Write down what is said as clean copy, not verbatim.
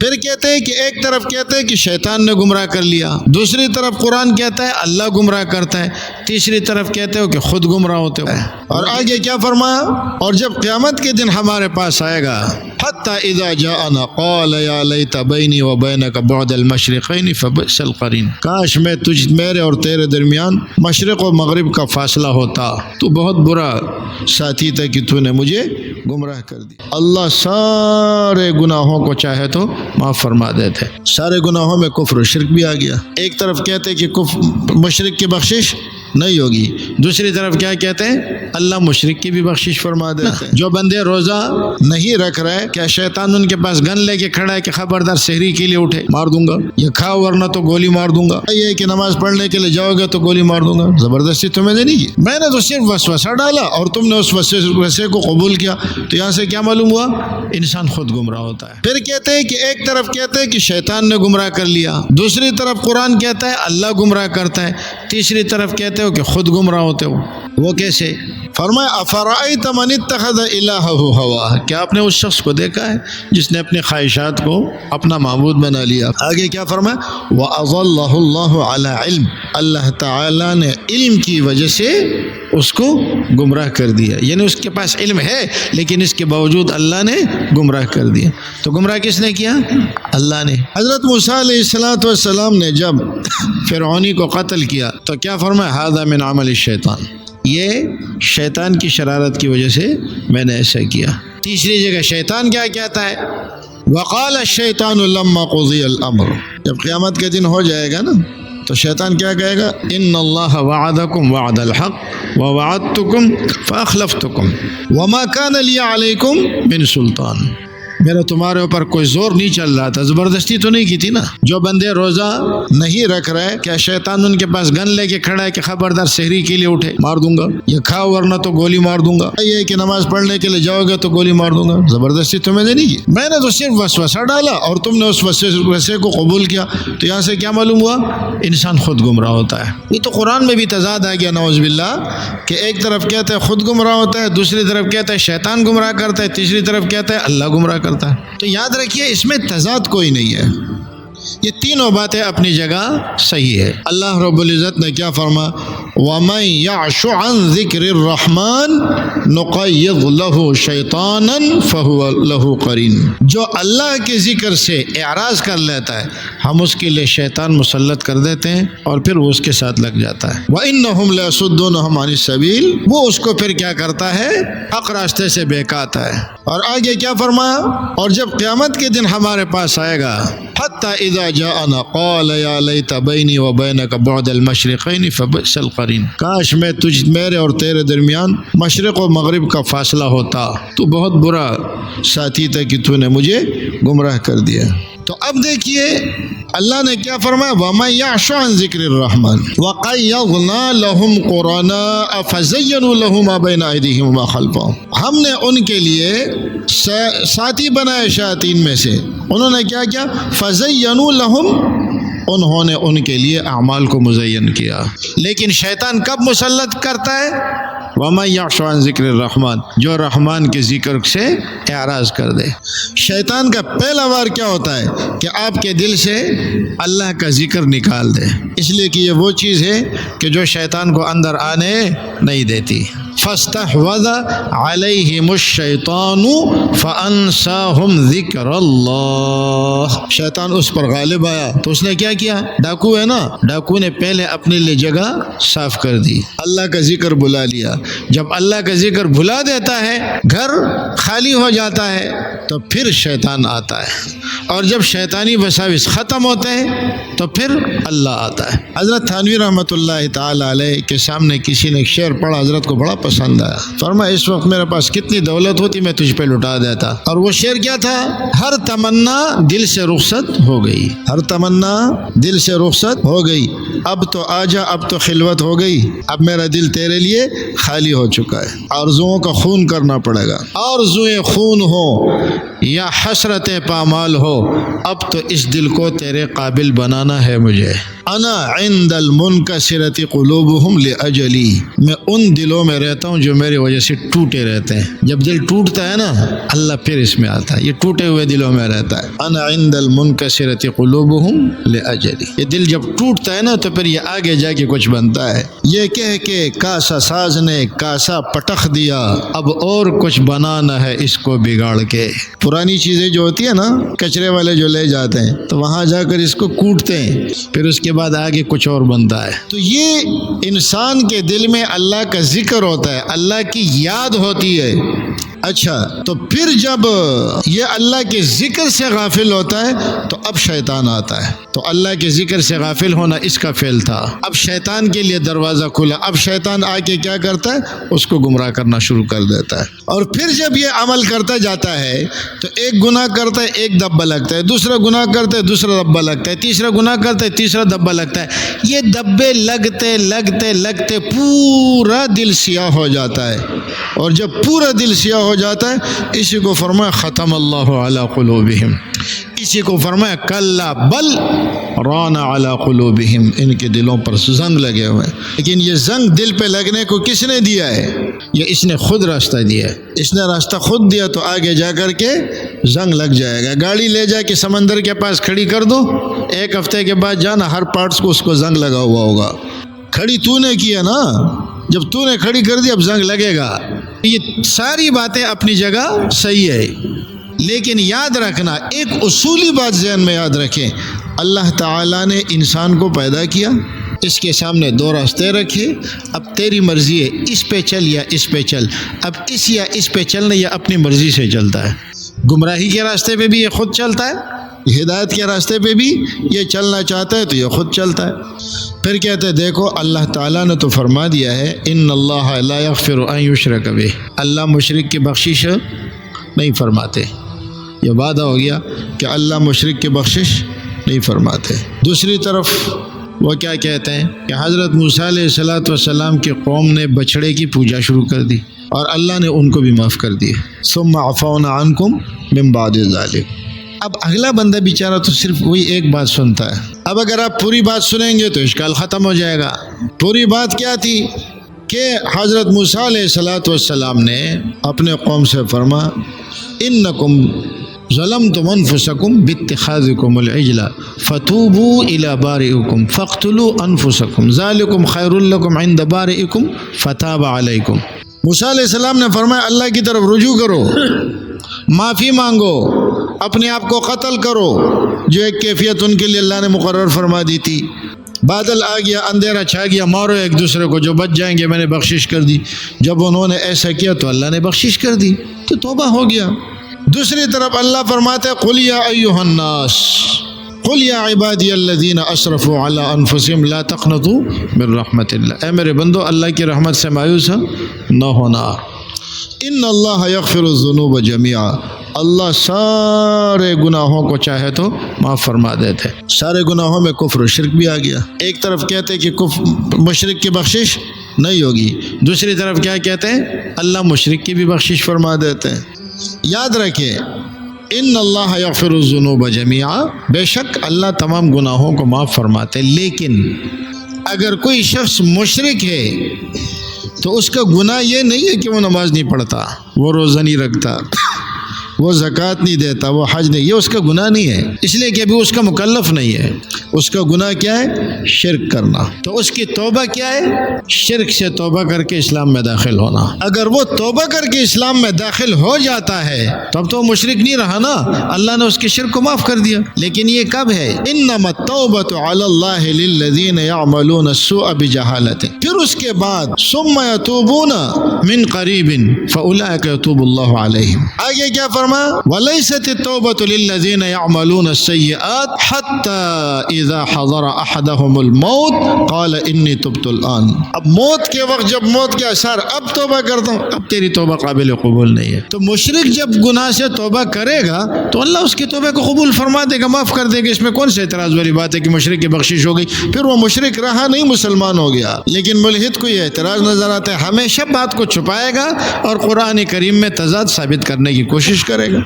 پھر کہتے ہیں کہ ایک طرف کہتے ہیں کہ شیطان نے گمراہ کر لیا، دوسری طرف قرآن کہتا ہے اللہ گمراہ کرتا ہے، تیسری طرف کہتے ہو کہ خود گمراہ ہوتے ہو۔ اور آگے کیا فرمایا؟ اور جب قیامت کے دن ہمارے پاس آئے گا، حتی اذا جاءنا قال یا لیت بینی و بینک بعد المشرقین فبئس القرین، کاش میں میرے اور تیرے درمیان مشرق و مغرب کا فاصلہ ہوتا، تو بہت برا ساتھی تھا کہ تو نے مجھے گمراہ کر دیا۔ اللہ سارے گناہوں کو چاہے تو معاف فرما دیتے، سارے گناہوں میں کفر و شرک بھی آ گیا۔ ایک طرف کہتے کہ مشرک کی بخشش نہیں ہوگی، دوسری طرف کیا کہتے ہیں؟ اللہ مشرک کی بھی بخشش فرما دیتے ہیں۔ جو بندے روزہ نہیں رکھ رہے، کیا شیطان ان کے پاس گن لے کے کھڑا ہے کہ خبردار سحری کے لیے اٹھے، مار دوں گا، یہ کھاؤ ورنہ تو گولی مار دوں گا، یہ کہ نماز پڑھنے کے لیے جاؤ گے تو گولی مار دوں گا؟ زبردستی تمہیں دے نہیں کی، میں نے تو صرف وسوسہ ڈالا اور تم نے اس وسوسے کو قبول کیا۔ تو یہاں سے کیا معلوم ہوا؟ انسان خود گمراہ ہوتا ہے۔ پھر کہتے ہیں کہ ایک طرف کہتے ہیں کہ شیطان نے گمراہ کر لیا، دوسری طرف قرآن کہتا ہے اللہ گمراہ کرتا ہے، تیسری طرف کہتے ہو کہ خود گمراہ ہوتے ہو۔ وہ کیسے؟ فرمایا افرأیت من اتخذ الہہ ہوا، کیا آپ نے اس شخص کو دیکھا ہے جس نے اپنی خواہشات کو اپنا معبود بنا لیا؟ آگے کیا فرمایا؟ وَأَضَلَّهُ اللَّهُ عَلَى علم، اللہ تعالیٰ نے علم کی وجہ سے اس کو گمراہ کر دیا، یعنی اس کے پاس علم ہے لیکن اس کے باوجود اللہ نے گمراہ کر دیا۔ تو گمراہ کس نے کیا؟ اللہ نے۔ حضرت موسیٰ علیہ السلام نے جب فرعونی کو قتل کیا تو کیا فرمایا؟ ھذا من عمل الشیطان، یہ شیطان کی شرارت کی وجہ سے میں نے ایسا کیا۔ تیسری جگہ شیطان کیا کہتا ہے؟ وقال الشیطان لما قضی الامر، جب قیامت کے دن ہو جائے گا نا تو شیطان کیا کہے گا؟ ان اللہ وعدکم وعد الحق ووعدتکم فاخلفتکم وما کان لی علیکم من سلطان، میرا تمہارے اوپر کوئی زور نہیں چل رہا تھا، زبردستی تو نہیں کی تھی نا۔ جو بندے روزہ نہیں رکھ رہے، کیا شیطان ان کے پاس گن لے کے کھڑا ہے کہ خبردار سحری کے لیے اٹھے، مار دوں گا، یہ کھاؤ ورنہ تو گولی مار دوں گا، یہ کہ نماز پڑھنے کے لیے جاؤ گے تو گولی مار دوں گا؟ زبردستی تمہیں دے نہیں کی، میں نے تو صرف وسوسہ ڈالا اور تم نے اس وسوسے کو قبول کیا۔ تو یہاں سے کیا معلوم ہوا؟ انسان خود گمراہ ہوتا ہے۔ یہ تو قرآن میں بھی تضاد آ گیا نعوذ باللہ، کہ ایک طرف کہتا ہے خود گمراہ ہوتا ہے، دوسری طرف کہتا ہے شیطان گمراہ کرتا ہے، تیسری طرف کہتا ہے اللہ گمراہ کرتا ہے۔ تو یاد رکھیے اس میں تضاد کوئی نہیں ہے، یہ تینوں باتیں اپنی جگہ صحیح ہے۔ اللہ رب العزت نے کیا فرمایا؟ وَمَن يَعْشُ عَن ذِكْرِ الرَّحْمَنِ نُقَيِّضْ لَهُ شَيْطَانًا فَهُوَ لَهُ قَرِينٌ، جو اللہ کے ذکر سے اعراض کر لیتا ہے ہم اس کے لیے شیطان مسلط کر دیتے ہیں اور پھر وہ اس کے ساتھ لگ جاتا ہے۔ وَإِنَّهُمْ لَيَصُدُّونَهُمْ عَنِ السَّبِيلِ، وہ اس کو پھر کیا کرتا ہے؟ حق راستے سے بہکاتا ہے۔ اور آگے کیا فرمایا؟ اور جب قیامت کے دن ہمارے پاس آئے گا، حتی اذا جاءنا قال یا لیت بینی و بینک بعد المشرقین فبئس القرین، کاش میں میرے اور تیرے درمیان مشرق و مغرب کا فاصلہ ہوتا، تو بہت برا ساتھی تھا کہ تو نے مجھے گمراہ کر دیا۔ تو اب دیکھیے اللہ نے کیا فرمایا؟ وَمَن يَعْشُ عَن ذِكْرِ الرَّحْمَنِ وَقَيَّضْنَا لَهُمْ قُرَنَاءَ فَزَيَّنُوا لَهُ مَا بَيْنَ أَيْدِيهِمْ وَمَا خَلْفَهُمْ، ہم نے ان کے لیے ساتھی بنائے شیاطین میں سے، انہوں نے کیا کیا؟ فَزَيَّنُوا لَهُمْ، انہوں نے ان کے لیے اعمال کو مزین کیا۔ لیکن شیطان کب مسلط کرتا ہے؟ وَمَن يَعْشُ عَن ذِكْرِ الرَّحْمَنِ، جو رحمان کے ذکر سے اعراض کر دے۔ شیطان کا پہلا وار کیا ہوتا ہے؟ کہ آپ کے دل سے اللہ کا ذکر نکال دے، اس لیے کہ یہ وہ چیز ہے کہ جو شیطان کو اندر آنے نہیں دیتی۔ فاستحوذ علیہم الشیطان فانساہم ذکر اللہ، شیطان اس پر غالب آیا تو اس نے کیا کیا؟ ڈاکو ہے نا، ڈاکو نے پہلے اپنے لیے جگہ صاف کر دی، اللہ کا ذکر بلا لیا۔ جب اللہ کا ذکر بلا دیتا ہے، گھر خالی ہو جاتا ہے، تو پھر شیطان آتا ہے، اور جب شیطانی وساوس ختم ہوتے ہیں تو پھر اللہ آتا ہے۔ حضرت تھانوی رحمۃ اللہ تعالی علیہ کے سامنے کسی نے ایک شعر پڑھا، حضرت کو بڑا پسند آیا، فرمایا اس وقت میرے پاس کتنی دولت ہوتی میں تجھ پہ لٹا دیتا۔ اور وہ شعر کیا تھا؟ ہر تمنا دل سے رخصت ہو گئی، ہر تمنا دل سے رخصت ہو گئی، اب تو آجا، اب تو خلوت ہو گئی، اب میرا دل تیرے لیے خالی ہو چکا ہے، آرزوؤں کا خون کرنا پڑے گا، آرزوئیں خون ہو یا حسرت پامال ہو، اب تو اس دل کو تیرے قابل بنانا ہے مجھے۔ انا عند المنکسرۃ قلوبہم لاجلی، میں ان دلوں میں رہتا ہوں جو میری وجہ سے ٹوٹے رہتے ہیں۔ جب دل ٹوٹتا ہے نا، اللہ پھر اس میں آتا ہے، یہ ٹوٹے ہوئے دلوں میں رہتا ہے۔ انا عند المنکسرۃ قلوبہم لأجلی، یہ دل جب ٹوٹتا ہے نا تو پھر یہ آگے جا کے کچھ بنتا ہے۔ یہ کہہ کے کاسا ساز نے کاسا پٹخ دیا، اب اور کچھ بنانا ہے اس کو بگاڑ کے۔ پرانی چیزیں جو ہوتی ہے نا، کچرے والے جو لے جاتے ہیں تو وہاں جا کر اس کو کوٹتے ہیں، پھر اس کے بعد آگے کچھ اور بنتا ہے۔ تو یہ انسان کے دل میں اللہ کا ذکر ہوتا ہے، اللہ کی یاد ہوتی ہے۔ اچھا، تو پھر جب یہ اللہ کے ذکر سے غافل ہوتا ہے تو اب شیطان آتا ہے۔ تو اللہ کے ذکر سے غافل ہونا اس کا فعل تھا، اب شیطان کے لیے دروازہ کھلا، اب شیطان آ کے کیا کرتا ہے؟ اس کو گمراہ کرنا شروع کر دیتا ہے۔ اور پھر جب یہ عمل کرتا جاتا ہے تو ایک گناہ کرتا ہے ایک دبا لگتا ہے، دوسرا گناہ کرتا ہے دوسرا دبا لگتا ہے، تیسرا گناہ کرتا ہے تیسرا دبا لگتا ہے۔ یہ دبے لگتے لگتے لگتے پورا دل سیاہ ہو جاتا ہے، اور جب پورا دل سیاہ ہو جاتا ہے اسی کو فرمایا ختم اللہ علی قلوبہم، اسی کو فرمایا کلا بل ران علی قلوبہم، ان کے دلوں پر زنگ لگے ہوئے ہیں۔ لیکن یہ زنگ دل پہ لگنے کو کس نے دیا ہے؟ یہ اس نے خود راستہ دیا ہے۔ اس نے راستہ خود دیا تو آگے جا کر کے زنگ لگ جائے گا۔ گاڑی لے جا کے سمندر کے پاس کھڑی کر دو، ایک ہفتے کے بعد جانا ہر پارٹس کو اس کو زنگ لگا ہوا ہوگا۔ کھڑی تو نے کیا نا، جب تو نے کھڑی کر دی اب زنگ لگے گا۔ یہ ساری باتیں اپنی جگہ صحیح ہے، لیکن یاد رکھنا ایک اصولی بات ذہن میں یاد رکھیں، اللہ تعالیٰ نے انسان کو پیدا کیا، اس کے سامنے دو راستے رکھے، اب تیری مرضی ہے اس پہ چل یا اس پہ چل۔ اب اس یا اس پہ چلنا یہ اپنی مرضی سے چلتا ہے۔ گمراہی کے راستے پہ بھی یہ خود چلتا ہے، ہدایت کے راستے پہ بھی یہ چلنا چاہتا ہے تو یہ خود چلتا ہے۔ پھر کہتے ہیں دیکھو اللہ تعالیٰ نے تو فرما دیا ہے ان اللہ لا یغفر ان یشرک بہ، اللہ مشرک کی بخشش نہیں فرماتے۔ یہ وعدہ ہو گیا کہ اللہ مشرک کی بخشش نہیں فرماتے۔ دوسری طرف وہ کیا کہتے ہیں کہ حضرت موسیٰ علیہ السلام کی قوم نے بچھڑے کی پوجا شروع کر دی اور اللہ نے ان کو بھی معاف کر دیا۔ ثم عفونا عنکم من بعد ذلک۔ اب اگلا بندہ بیچارہ تو صرف وہی ایک بات سنتا ہے۔ اب اگر آپ پوری بات سنیں گے تو اشکال ختم ہو جائے گا۔ پوری بات کیا تھی کہ حضرت موسیٰ علیہ السلام نے اپنے قوم سے فرما انکم ظلمتم انفسکم باتخاذکم العجل فتوبوا الی بارئکم فاقتلوا انفسکم ذالکم خیر لکم عند بارئکم فتاب علیکم۔ موسیٰ علیہ السلام نے فرمایا اللہ کی طرف رجوع کرو، معافی مانگو، اپنے آپ کو قتل کرو، جو ایک کیفیت ان کے لیے اللہ نے مقرر فرما دی تھی۔ بادل آ گیا، اندھیرا چھا گیا، مارو ایک دوسرے کو، جو بچ جائیں گے میں نے بخشش کر دی۔ جب انہوں نے ایسا کیا تو اللہ نے بخشش کر دی، تو توبہ ہو گیا۔ دوسری طرف اللہ فرماتے ہیں قل یا ایھا الناس قل یا عبادی الذین اسرفوا علی انفسہم لا تقنطوا من رحمت اللہ، اے میرے بندو اللہ کی رحمت سے مایوس نہ ہونا۔ ان اللہ یغفر الذنوب جميعا، اللہ سارے گناہوں کو چاہے تو معاف فرما دیتے۔ سارے گناہوں میں کفر و شرک بھی آ گیا۔ ایک طرف کہتے کہ مشرک کی بخشش نہیں ہوگی، دوسری طرف کیا کہتے ہیں اللہ مشرک کی بھی بخشش فرما دیتے ہیں۔ یاد رکھیں ان اللہ یغفر الذنوب جميعا، بے شک اللہ تمام گناہوں کو معاف فرماتے، لیکن اگر کوئی شخص مشرک ہے تو اس کا گناہ یہ نہیں ہے کہ وہ نماز نہیں پڑھتا، وہ روزہ نہیں رکھتا، وہ زکوٰۃ نہیں دیتا، وہ حج نہیں، یہ اس کا گناہ نہیں ہے، اس لیے کہ ابھی اس کا مکلف نہیں ہے۔ اس کا گناہ کیا ہے؟ شرک کرنا۔ تو اس کی توبہ کیا ہے؟ شرک سے توبہ کر کے اسلام میں داخل ہونا۔ اگر وہ توبہ کر کے اسلام میں داخل ہو جاتا ہے تو اب تو وہ مشرک نہیں رہا نا، اللہ نے اس کے شرک کو معاف کر دیا۔ لیکن یہ کب ہے؟ انما التوبۃ علی اللہ للذین یعملون السوء بجہالۃ، پھر اس کے بعد ثم یتوبون من قریب فاولئک یتوب اللہ علیہم۔ آگے کیا فرمایا؟ ولیست التوبۃ للذین یعملون السیئات حتی اذا حضر احدهم الموت قال انی تبت الان۔ اب موت کے وقت جب موت کے اثر اب توبہ کرتا ہوں، اب تیری توبہ قابل قبول نہیں ہے۔ تو مشرک جب گناہ سے توبہ کرے گا تو اللہ اس کی توبہ کو قبول فرما دے گا، معاف کر دے گا۔ اس میں کون سے اعتراض والی بات ہے کہ مشرک کی بخشش ہو گئی؟ پھر وہ مشرک رہا نہیں، مسلمان ہو گیا۔ لیکن ملحد کو یہ اعتراض نظر آتا ہے، ہمیشہ بات کو چھپائے گا اور قرآن کریم میں تضاد ثابت کرنے کی کوشش کرے گا۔